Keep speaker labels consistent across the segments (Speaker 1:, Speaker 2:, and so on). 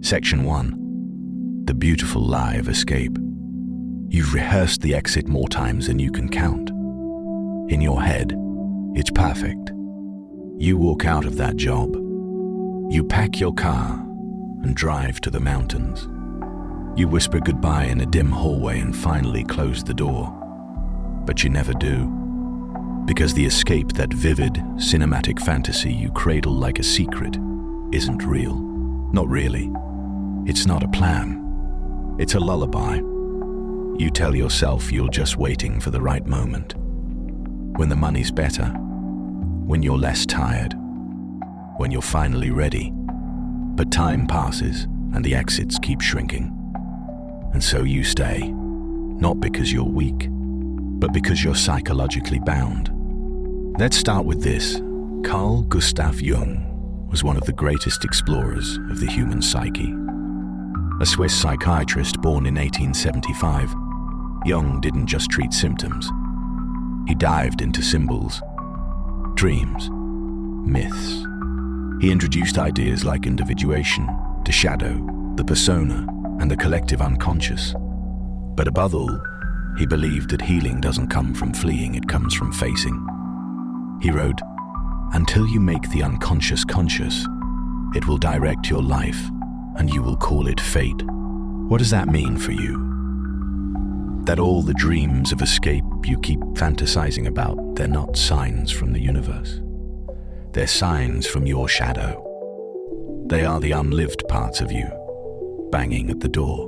Speaker 1: Section 1. The beautiful lie of escape. You've rehearsed the exit more times than you can count. In your head, it's perfect. You walk out of that job. You pack your car and drive to the mountains. You whisper goodbye in a dim hallway and finally close the door. But you never do. Because the escape, that vivid, cinematic fantasy you cradle like a secret, isn't real. Not really. It's not a plan. It's a lullaby. You tell yourself you're just waiting for the right moment. When the money's better. When you're less tired. When you're finally ready. But time passes and the exits keep shrinking. And so you stay. Not because you're weak, but because you're psychologically bound. Let's start with this. Carl Gustav Jung was one of the greatest explorers of the human psyche. A Swiss psychiatrist born in 1875, Jung didn't just treat symptoms. He dived into symbols, dreams, myths. He introduced ideas like individuation, the shadow, the persona, and the collective unconscious. But above all, he believed that healing doesn't come from fleeing, it comes from facing. He wrote, "Until you make the unconscious conscious, it will direct your life, and you will call it fate." What does that mean for you? That all the dreams of escape you keep fantasizing about, they're not signs from the universe. They're signs from your shadow. They are the unlived parts of you, banging at the door.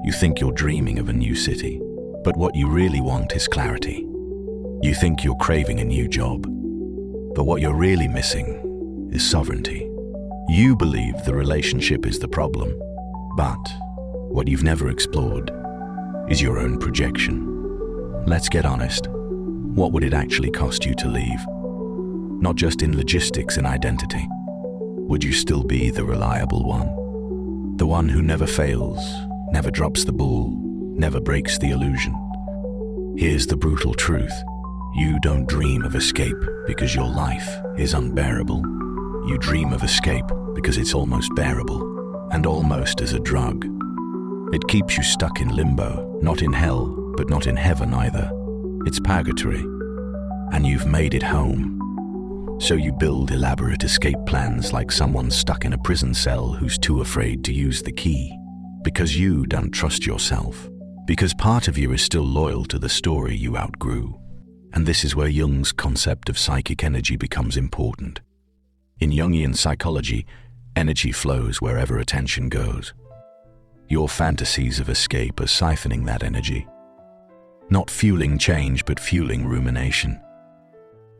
Speaker 1: You think you're dreaming of a new city, but what you really want is clarity. You think you're craving a new job, but what you're really missing is sovereignty. You believe the relationship is the problem, but what you've never explored is your own projection. Let's get honest. What would it actually cost you to leave? Not just in logistics and identity. Would you still be the reliable one? The one who never fails, never drops the ball, never breaks the illusion. Here's the brutal truth. You don't dream of escape because your life is unbearable. You dream of escape because it's almost bearable, and almost as a drug. It keeps you stuck in limbo, not in hell, but not in heaven either. It's purgatory, and you've made it home. So you build elaborate escape plans like someone stuck in a prison cell who's too afraid to use the key. Because you don't trust yourself. Because part of you is still loyal to the story you outgrew. And this is where Jung's concept of psychic energy becomes important. In Jungian psychology, energy flows wherever attention goes. Your fantasies of escape are siphoning that energy. Not fueling change, but fueling rumination.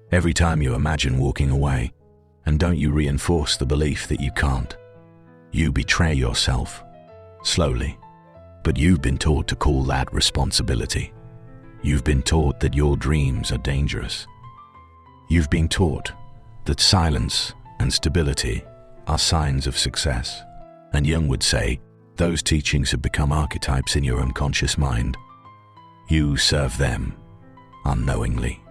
Speaker 1: Every time you imagine walking away, and don't you reinforce the belief that you can't. You betray yourself, slowly. But you've been taught to call that responsibility. You've been taught that your dreams are dangerous. You've been taught that silence and stability are signs of success. And Jung would say, those teachings have become archetypes in your unconscious mind. You serve them unknowingly.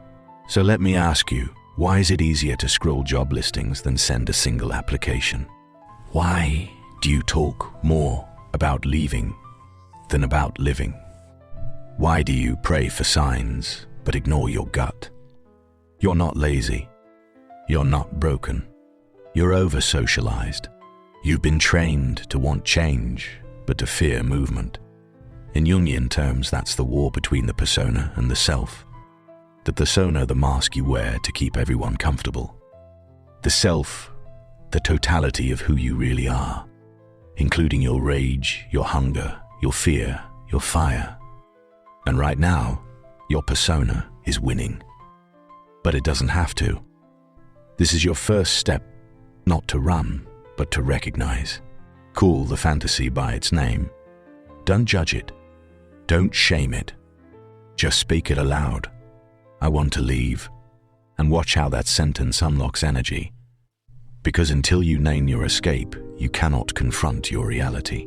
Speaker 1: So let me ask you, why is it easier to scroll job listings than send a single application? Why do you talk more about leaving than about living? Why do you pray for signs but ignore your gut? You're not lazy. You're not broken. You're over-socialized. You've been trained to want change, but to fear movement. In Jungian terms, that's the war between the persona and the self. The persona, the mask you wear to keep everyone comfortable. The self, the totality of who you really are, including your rage, your hunger, your fear, your fire. And right now, your persona is winning. But it doesn't have to. This is your first step, not to run, but to recognize. Call the fantasy by its name. Don't judge it. Don't shame it. Just speak it aloud. I want to leave. And watch how that sentence unlocks energy. Because until you name your escape, you cannot confront your reality.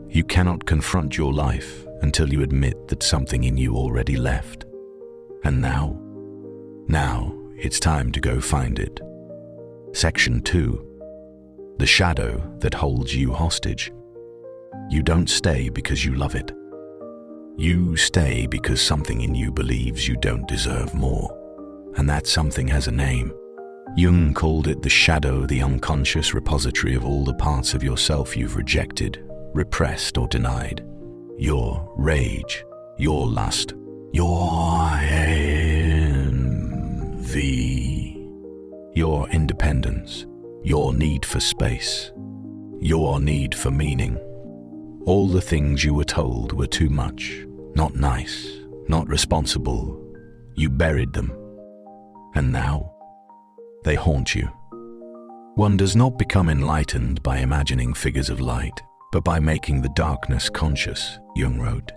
Speaker 1: You cannot confront your life until you admit that something in you already left. And now it's time to go find it. Section 2. The shadow that holds you hostage. You don't stay because you love it. You stay because something in you believes you don't deserve more. And that something has a name. Jung called it the shadow, the unconscious repository of all the parts of yourself you've rejected, repressed, or denied. Your rage, your lust, your envy, your independence, your need for space, your need for meaning. All the things you were told were too much, not nice, not responsible. You buried them. And now, they haunt you. One does not become enlightened by imagining figures of light, but by making the darkness conscious, Jung wrote.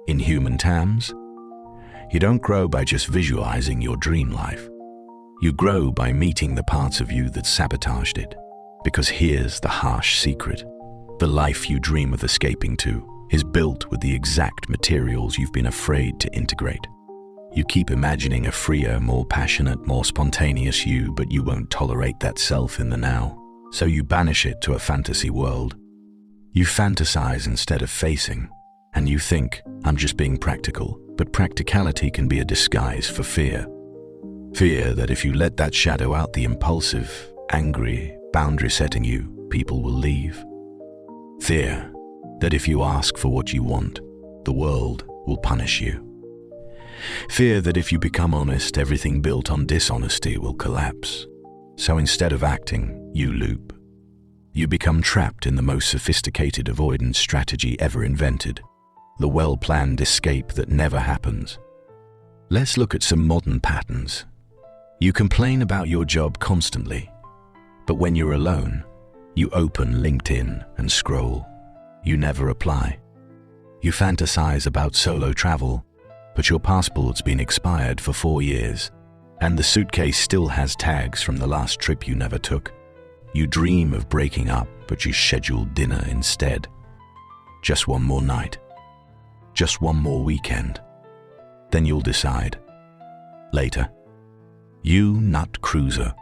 Speaker 1: In human terms, you don't grow by just visualizing your dream life. You grow by meeting the parts of you that sabotaged it. Because here's the harsh secret. The life you dream of escaping to is built with the exact materials you've been afraid to integrate. You keep imagining a freer, more passionate, more spontaneous you, but you won't tolerate that self in the now. So you banish it to a fantasy world. You fantasize instead of facing, and you think, I'm just being practical, but practicality can be a disguise for fear. Fear that if you let that shadow out, the impulsive, angry, boundary-setting you, people will leave. Fear that if you ask for what you want, the world will punish you. Fear that if you become honest, everything built on dishonesty will collapse. So instead of acting, you loop. You become trapped in the most sophisticated avoidance strategy ever invented, the well-planned escape that never happens. Let's look at some modern patterns. You complain about your job constantly, but when you're alone, you open LinkedIn and scroll. You never apply. You fantasize about solo travel, but your passport's been expired for 4 years, and the suitcase still has tags from the last trip you never took. You dream of breaking up, but you schedule dinner instead. Just one more night. Just one more weekend. Then you'll decide. Later. You nut cruiser.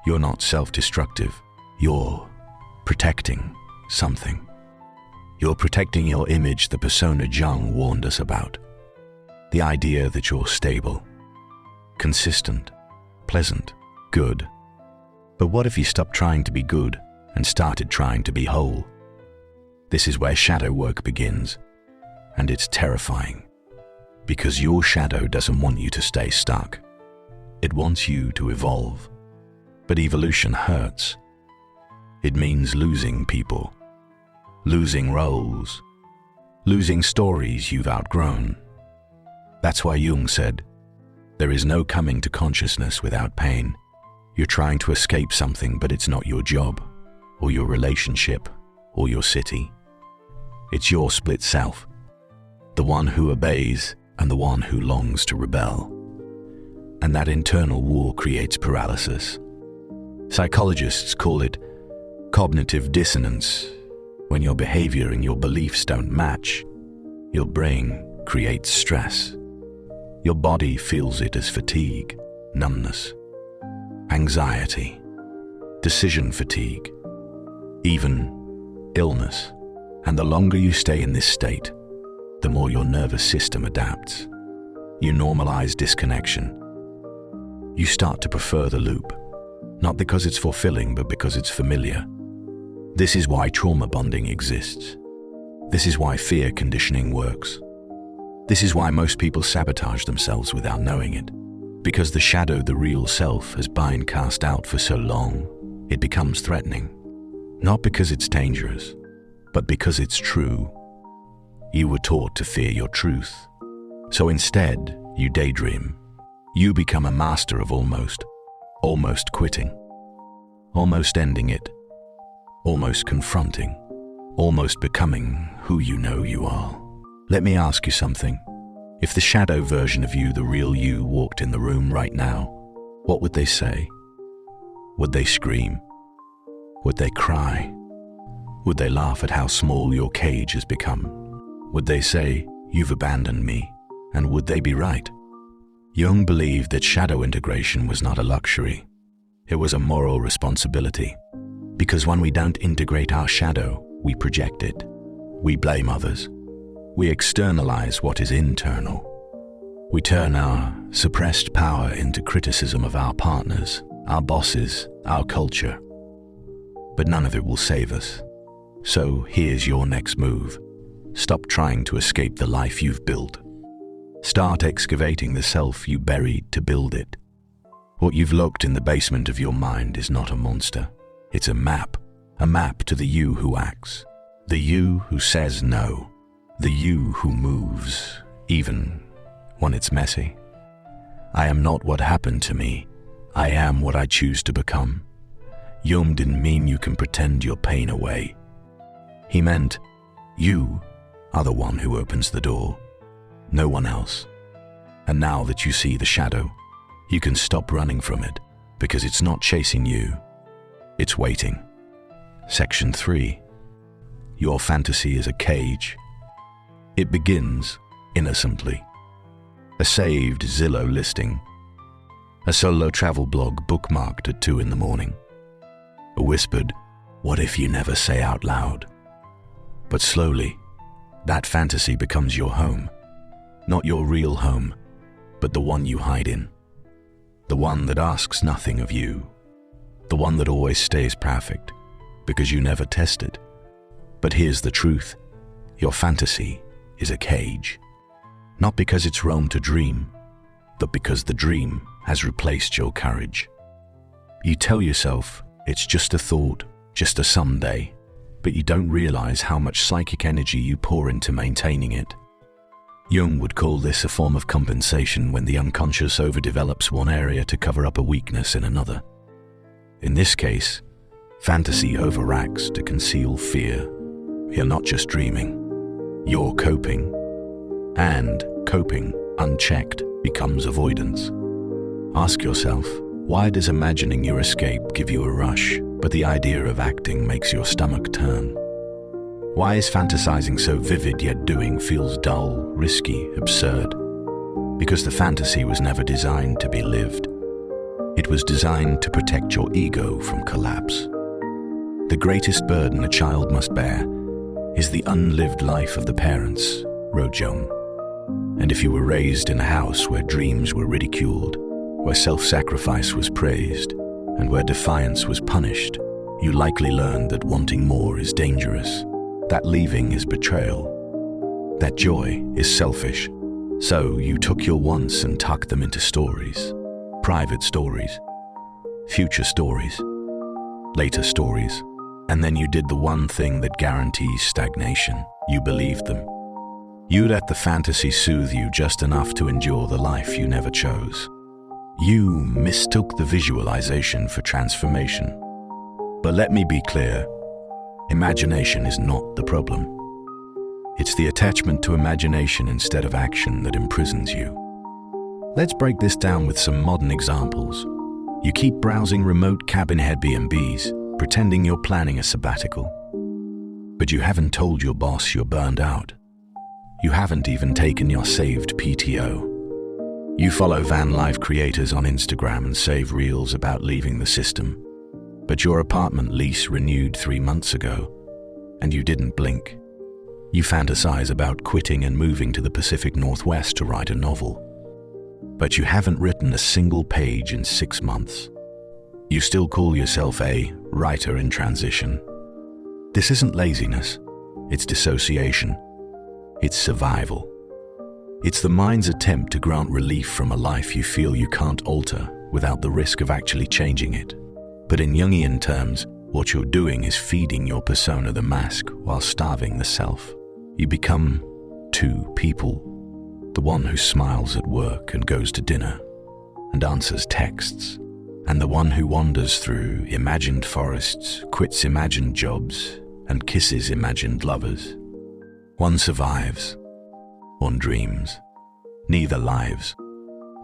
Speaker 1: You're not self-destructive. You're protecting something. You're protecting your image, the persona Jung warned us about. The idea that you're stable, consistent, pleasant, good. But what if you stopped trying to be good and started trying to be whole? This is where shadow work begins, and it's terrifying. Because your shadow doesn't want you to stay stuck. It wants you to evolve. But evolution hurts. It means losing people, losing roles, losing stories you've outgrown. That's why Jung said, there is no coming to consciousness without pain. You're trying to escape something, but it's not your job, or your relationship, or your city. It's your split self, the one who obeys and the one who longs to rebel. And that internal war creates paralysis. Psychologists call it cognitive dissonance. When your behavior and your beliefs don't match, your brain creates stress. Your body feels it as fatigue, numbness, anxiety, decision fatigue, even illness. And the longer you stay in this state, the more your nervous system adapts. You normalize disconnection. You start to prefer the loop, not because it's fulfilling, but because it's familiar. This is why trauma bonding exists. This is why fear conditioning works. This is why most people sabotage themselves without knowing it. Because the shadow, the real self, has been cast out for so long, it becomes threatening. Not because it's dangerous, but because it's true. You were taught to fear your truth. So instead, you daydream. You become a master of almost quitting, almost ending it, almost confronting, almost becoming who you know you are. Let me ask you something. If the shadow version of you, the real you, walked in the room right now, what would they say? Would they scream? Would they cry? Would they laugh at how small your cage has become? Would they say, "You've abandoned me"? And would they be right? Jung believed that shadow integration was not a luxury. It was a moral responsibility. Because when we don't integrate our shadow, we project it. We blame others. We externalize what is internal. We turn our suppressed power into criticism of our partners, our bosses, our culture. But none of it will save us. So here's your next move. Stop trying to escape the life you've built. Start excavating the self you buried to build it. What you've locked in the basement of your mind is not a monster. It's a map to the you who acts, the you who says no, the you who moves, even when it's messy. I am not what happened to me. I am what I choose to become. Jung didn't mean you can pretend your pain away. He meant you are the one who opens the door, no one else. And now that you see the shadow, you can stop running from it, because it's not chasing you, it's waiting. Section 3. Your fantasy is a cage. It begins innocently. A saved Zillow listing. A solo travel blog bookmarked at 2 a.m. A whispered, "What if you never say out loud?" But slowly, that fantasy becomes your home. Not your real home, but the one you hide in. The one that asks nothing of you. The one that always stays perfect, because you never test it. But here's the truth. Your fantasy is a cage. Not because it's Rome to dream, but because the dream has replaced your courage. You tell yourself it's just a thought, just a someday, but you don't realize how much psychic energy you pour into maintaining it. Jung would call this a form of compensation when the unconscious overdevelops one area to cover up a weakness in another. In this case, fantasy overacts to conceal fear. You're not just dreaming, you're coping. And coping, unchecked, becomes avoidance. Ask yourself, why does imagining your escape give you a rush, but the idea of acting makes your stomach turn? Why is fantasizing so vivid yet doing feels dull, risky, absurd? Because the fantasy was never designed to be lived. It was designed to protect your ego from collapse. The greatest burden a child must bear is the unlived life of the parents, wrote Jung. And if you were raised in a house where dreams were ridiculed, where self-sacrifice was praised, and where defiance was punished, you likely learned that wanting more is dangerous, that leaving is betrayal, that joy is selfish. So you took your wants and tucked them into stories, private stories, future stories, later stories, and then you did the one thing that guarantees stagnation. You believed them. You let the fantasy soothe you just enough to endure the life you never chose. You mistook the visualization for transformation. But let me be clear, imagination is not the problem. It's the attachment to imagination instead of action that imprisons you. Let's break this down with some modern examples. You keep browsing remote cabin Airbnbs, pretending you're planning a sabbatical. But you haven't told your boss you're burned out. You haven't even taken your saved PTO. You follow van life creators on Instagram and save reels about leaving the system. But your apartment lease renewed 3 months ago, and you didn't blink. You fantasize about quitting and moving to the Pacific Northwest to write a novel. But you haven't written a single page in 6 months. You still call yourself a writer in transition. This isn't laziness, it's dissociation. It's survival. It's the mind's attempt to grant relief from a life you feel you can't alter without the risk of actually changing it. But in Jungian terms, what you're doing is feeding your persona the mask while starving the self. You become two people. The one who smiles at work and goes to dinner and answers texts, and the one who wanders through imagined forests, quits imagined jobs, and kisses imagined lovers. One survives, one dreams, neither lives.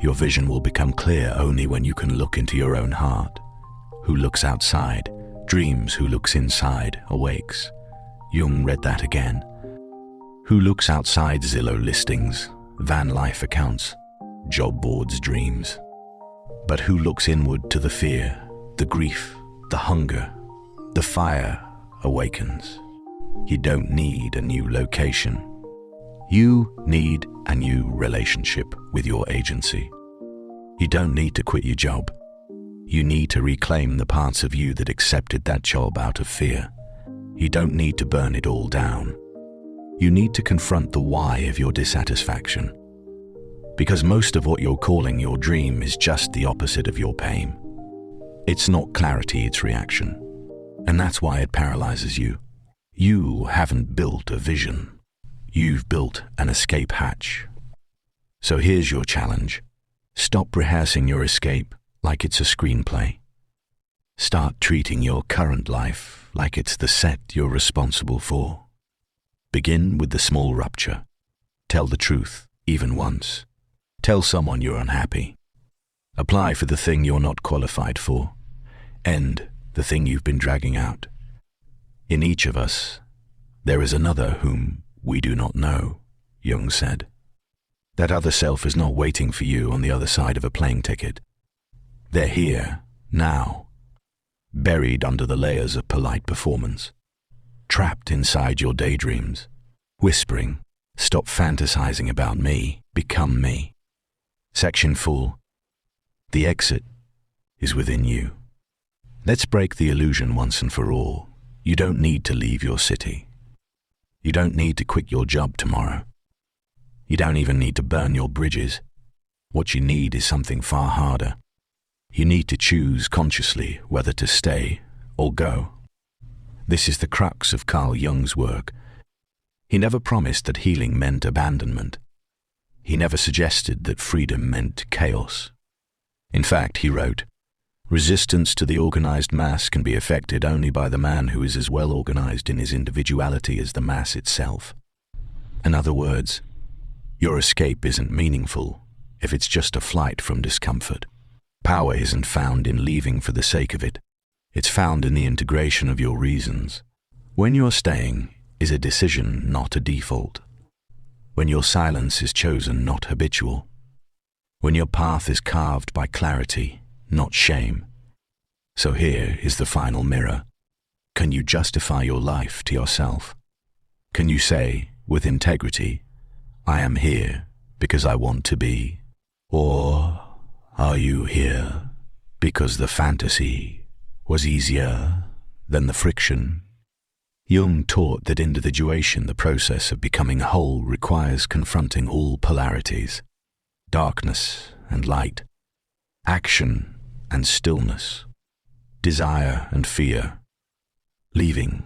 Speaker 1: Your vision will become clear only when you can look into your own heart. Who looks outside, dreams. Who looks inside, awakes. Jung read that again. Who looks outside Zillow listings, van life accounts, job boards, dreams. But who looks inward to the fear, the grief, the hunger, the fire awakens. You don't need a new location. You need a new relationship with your agency. You don't need to quit your job. You need to reclaim the parts of you that accepted that job out of fear. You don't need to burn it all down. You need to confront the why of your dissatisfaction. Because most of what you're calling your dream is just the opposite of your pain. It's not clarity, it's reaction. And that's why it paralyzes you. You haven't built a vision. You've built an escape hatch. So here's your challenge. Stop rehearsing your escape like it's a screenplay. Start treating your current life like it's the set you're responsible for. Begin with the small rupture. Tell the truth, even once. Tell someone you're unhappy. Apply for the thing you're not qualified for. End the thing you've been dragging out. In each of us, there is another whom we do not know, Jung said. That other self is not waiting for you on the other side of a plane ticket. They're here, now, buried under the layers of polite performance, trapped inside your daydreams, whispering, "Stop fantasizing about me, become me." Section 4. The exit is within you. Let's break the illusion once and for all. You don't need to leave your city. You don't need to quit your job tomorrow. You don't even need to burn your bridges. What you need is something far harder. You need to choose consciously whether to stay or go. This is the crux of Carl Jung's work. He never promised that healing meant abandonment. He never suggested that freedom meant chaos. In fact, he wrote, "Resistance to the organized mass can be effected only by the man who is as well organized in his individuality as the mass itself." In other words, your escape isn't meaningful if it's just a flight from discomfort. Power isn't found in leaving for the sake of it. It's found in the integration of your reasons. When you're staying is a decision, not a default. When your silence is chosen, not habitual. When your path is carved by clarity, not shame. So here is the final mirror. Can you justify your life to yourself? Can you say, with integrity, "I am here because I want to be"? Or are you here because the fantasy was easier than the friction? Jung taught that individuation, the process of becoming whole, requires confronting all polarities, darkness and light, action and stillness, desire and fear, leaving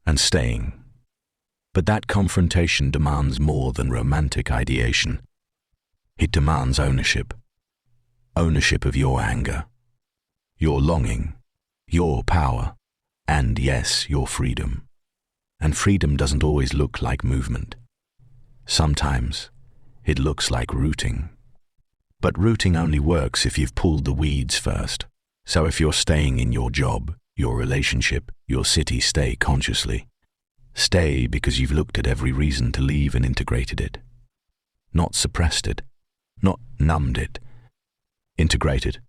Speaker 1: and staying. But that confrontation demands more than romantic ideation. It demands ownership. Ownership of your anger, your longing, your power, and yes, your freedom. And freedom doesn't always look like movement. Sometimes it looks like rooting. But rooting only works if you've pulled the weeds first. So if you're staying in your job, your relationship, your city, stay consciously. Stay because you've looked at every reason to leave and integrated it. Not suppressed it, not numbed it. Integrated.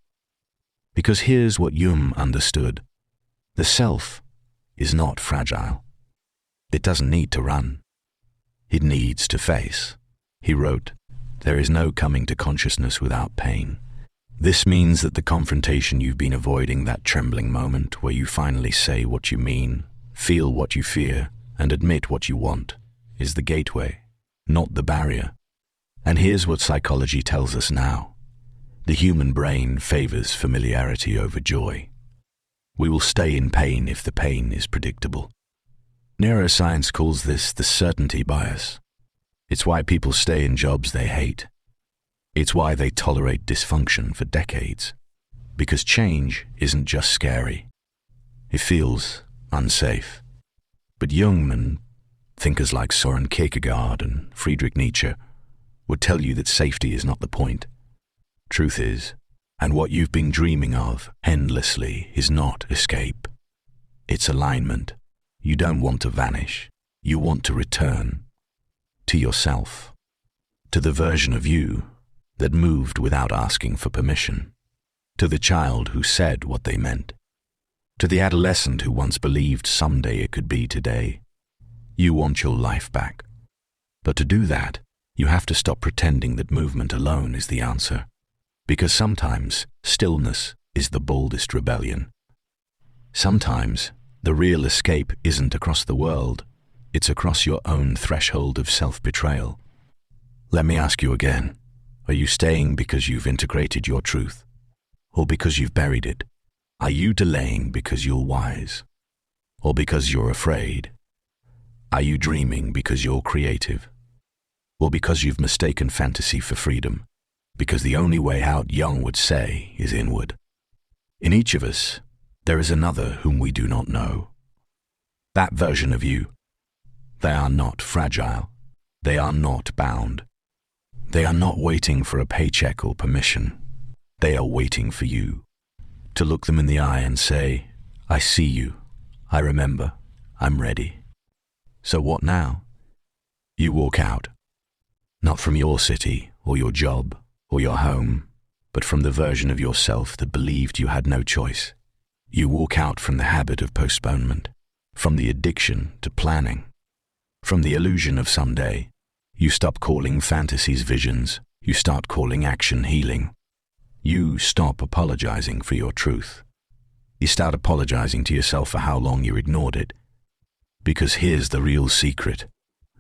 Speaker 1: Because here's what Jung understood. The self is not fragile. It doesn't need to run. It needs to face. He wrote, "There is no coming to consciousness without pain." This means that the confrontation you've been avoiding, that trembling moment where you finally say what you mean, feel what you fear, and admit what you want, is the gateway, not the barrier. And here's what psychology tells us now. The human brain favors familiarity over joy. We will stay in pain if the pain is predictable. Neuroscience calls this the certainty bias. It's why people stay in jobs they hate. It's why they tolerate dysfunction for decades. Because change isn't just scary. It feels unsafe. But Jung, thinkers like Soren Kierkegaard and Friedrich Nietzsche, would tell you that safety is not the point. Truth is, and what you've been dreaming of endlessly, is not escape. It's alignment. You don't want to vanish. You want to return to yourself, to the version of you that moved without asking for permission, to the child who said what they meant, to the adolescent who once believed someday it could be today. You want your life back. But to do that, you have to stop pretending that movement alone is the answer. Because sometimes stillness is the boldest rebellion. Sometimes the real escape isn't across the world, it's across your own threshold of self-betrayal. Let me ask you again, are you staying because you've integrated your truth? Or because you've buried it? Are you delaying because you're wise? Or because you're afraid? Are you dreaming because you're creative? Or because you've mistaken fantasy for freedom? Because the only way out, Jung would say, is inward. In each of us, there is another whom we do not know. That version of you. They are not fragile. They are not bound. They are not waiting for a paycheck or permission. They are waiting for you. To look them in the eye and say, I see you. I remember. I'm ready. So what now? You walk out. Not from your city or your job or your home, but from the version of yourself that believed you had no choice. You walk out from the habit of postponement, from the addiction to planning, from the illusion of someday. You stop calling fantasies visions. You start calling action healing. You stop apologizing for your truth. You start apologizing to yourself for how long you ignored it. Because here's the real secret.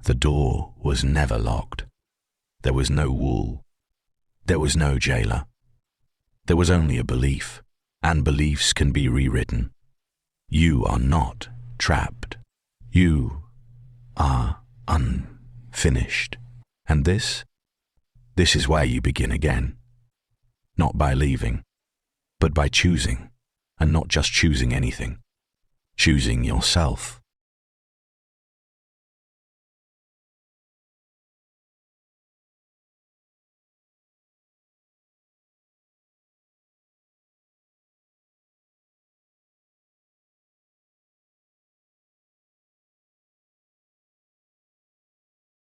Speaker 1: The door was never locked. There was no wall. There was no jailer. There was only a belief, and beliefs can be rewritten. You are not trapped. You are unfinished. And this is where you begin again. Not by leaving, but by choosing, and not just choosing anything. Choosing yourself.